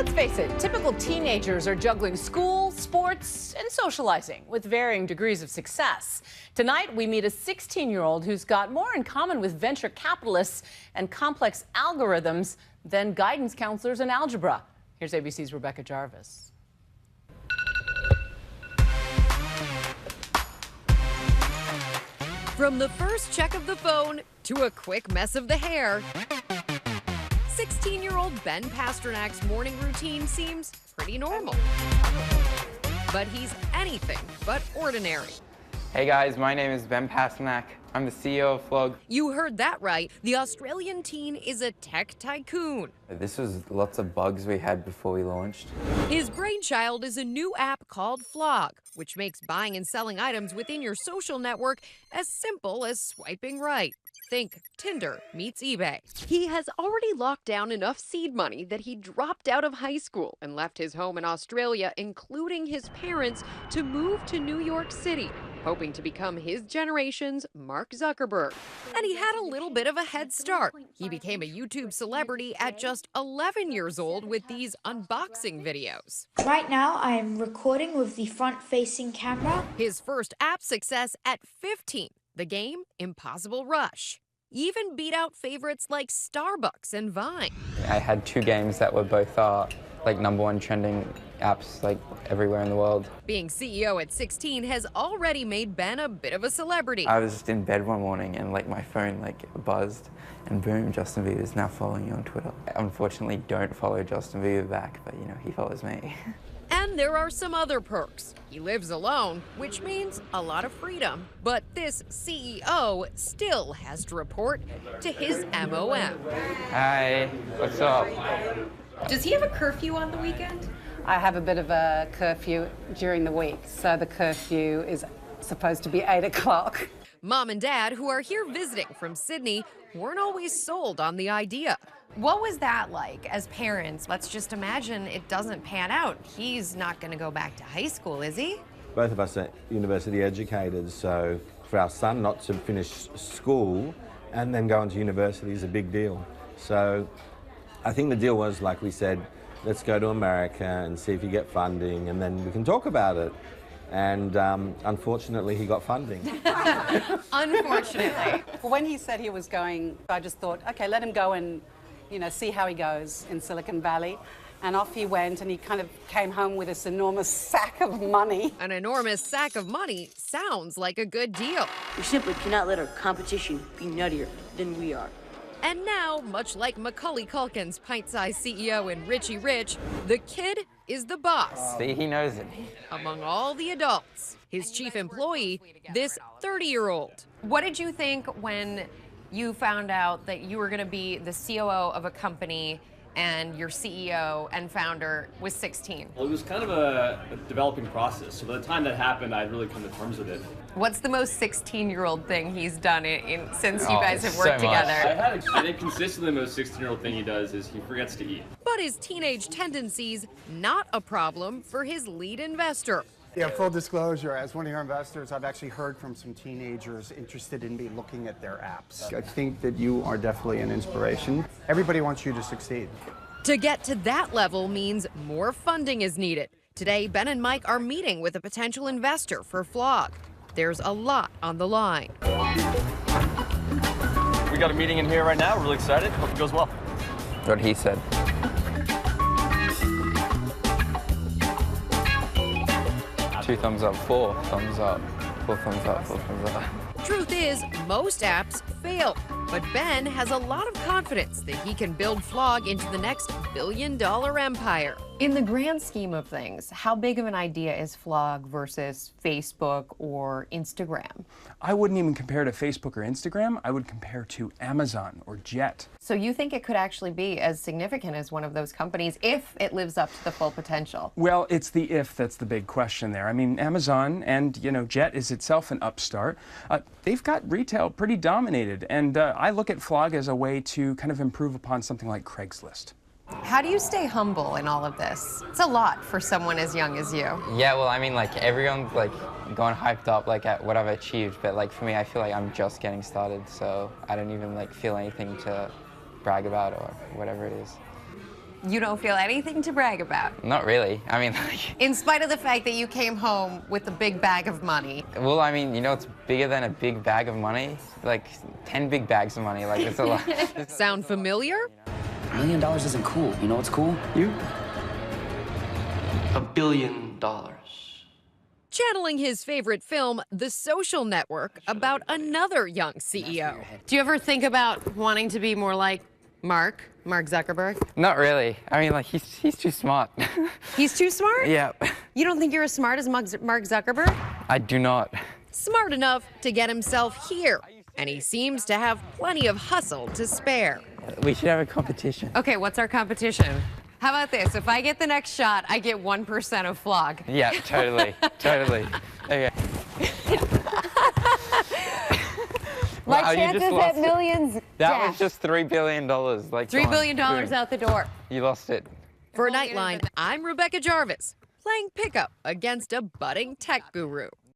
Let's face it, typical teenagers are juggling school, sports, and socializing with varying degrees of success. Tonight, we meet a 16-year-old who's got more in common with venture capitalists and complex algorithms than guidance counselors in algebra. Here's ABC's Rebecca Jarvis. From the first check of the phone to a quick mess of the hair, 16-year-old Ben Pasternak's morning routine seems pretty normal. But he's anything but ordinary. Hey guys, my name is Ben Pasternak. I'm the CEO of Flog. You heard that right. The Australian teen is a tech tycoon. This was lots of bugs we had before we launched. His brainchild is a new app called Flog, which makes buying and selling items within your social network as simple as swiping right. Think Tinder meets eBay. He has already locked down enough seed money that he dropped out of high school and left his home in Australia, including his parents, to move to New York City, hoping to become his generation's Mark Zuckerberg. And he had a little bit of a head start. He became a YouTube celebrity at just 11 years old with these unboxing videos. Right now, I am recording with the front-facing camera. His first app success at 15, the game Impossible Rush. Even beat out favorites like Starbucks and Vine. I had two games that were both like #1 trending apps like everywhere in the world. Being CEO at 16 has already made Ben a bit of a celebrity. I was just in bed one morning and like my phone like buzzed and boom, Justin Bieber is now following you on Twitter. I unfortunately don't follow Justin Bieber back, but you know, he follows me. And there are some other perks. He lives alone, which means a lot of freedom. But this CEO still has to report to his MOM. Hi, what's up? Does he have a curfew on the weekend? I have a bit of a curfew during the week, so the curfew is supposed to be 8 o'clock. Mom and Dad, who are here visiting from Sydney, weren't always sold on the idea. What was that like as parents? Let's just imagine it doesn't pan out. He's not going to go back to high school, is he? Both of us are university educated, so for our son not to finish school and then go into university is a big deal. So I think the deal was, like we said, let's go to America and see if you get funding and then we can talk about it. And unfortunately, he got funding. Unfortunately. When he said he was going, I just thought, okay, let him go and, you know, see how he goes in Silicon Valley. And off he went, and he kind of came home with this enormous sack of money. An enormous sack of money sounds like a good deal. We simply cannot let our competition be nuttier than we are. And now, much like Macaulay Culkin's pint-sized CEO in Richie Rich, the kid is the boss. See, he knows it. Among all the adults, his chief employee, this 30-year-old. What did you think when you found out that you were going to be the COO of a company and your CEO and founder was 16? Well, it was kind of a developing process. So by the time that happened, I'd really come to terms with it. What's the most 16-year-old thing he's done since you guys have worked so much. together? I think consistently the most 16-year-old thing he does is he forgets to eat. But his teenage tendencies, not a problem for his lead investor. Yeah, full disclosure, as one of your investors, I've actually heard from some teenagers interested in me looking at their apps. I think that you are definitely an inspiration. Everybody wants you to succeed. To get to that level means more funding is needed. Today, Ben and Mike are meeting with a potential investor for Flog. There's a lot on the line. We got a meeting in here right now. We're really excited. Hope it goes well. What he said. Two thumbs up, 4 thumbs up, 4 thumbs up, 4 thumbs up. Truth is, most apps fail, but Ben has a lot of confidence that he can build Flog into the next billion-dollar empire. In the grand scheme of things, how big of an idea is Flog versus Facebook or Instagram? I wouldn't even compare to Facebook or Instagram. I would compare to Amazon or Jet. So you think it could actually be as significant as one of those companies if it lives up to the full potential? Well, it's the if that's the big question there. I mean, Amazon and, you know, Jet is itself an upstart. They've got retail pretty dominated, and I look at Flog as a way to kind of improve upon something like Craigslist. How do you stay humble in all of this? It's a lot for someone as young as you. Yeah, well, I mean, like, everyone's, like, going hyped up, like, at what I've achieved, but, like, for me, I feel like I'm just getting started, so I don't even, like, feel anything to brag about or whatever it is. You don't feel anything to brag about. Not really. I mean, like, In spite of the fact that you came home with a big bag of money. well, I mean, you know, it's bigger than a big bag of money. Like 10 big bags of money. Like it's a lot. Sound familiar? $1 million isn't cool. You know what's cool? You. $1 billion. Channeling his favorite film, The Social Network, about another young CEO. Do you ever think about wanting to be more like Mark Zuckerberg? Not really. I mean, like he's too smart. He's too smart? Yeah. You don't think you're as smart as Mark Zuckerberg? I do not. Smart enough to get himself here, and he seems to have plenty of hustle to spare. We should have a competition. Okay, what's our competition? How about this? If I get the next shot, I get 1% of Flog. Yeah, totally. Totally. Okay. My Wow, you chances just at lost it. millions. That was just $3 billion. Like $3 billion boom. out the door. You lost it. For Nightline, I'm Rebecca Jarvis, playing pickup against a budding tech guru.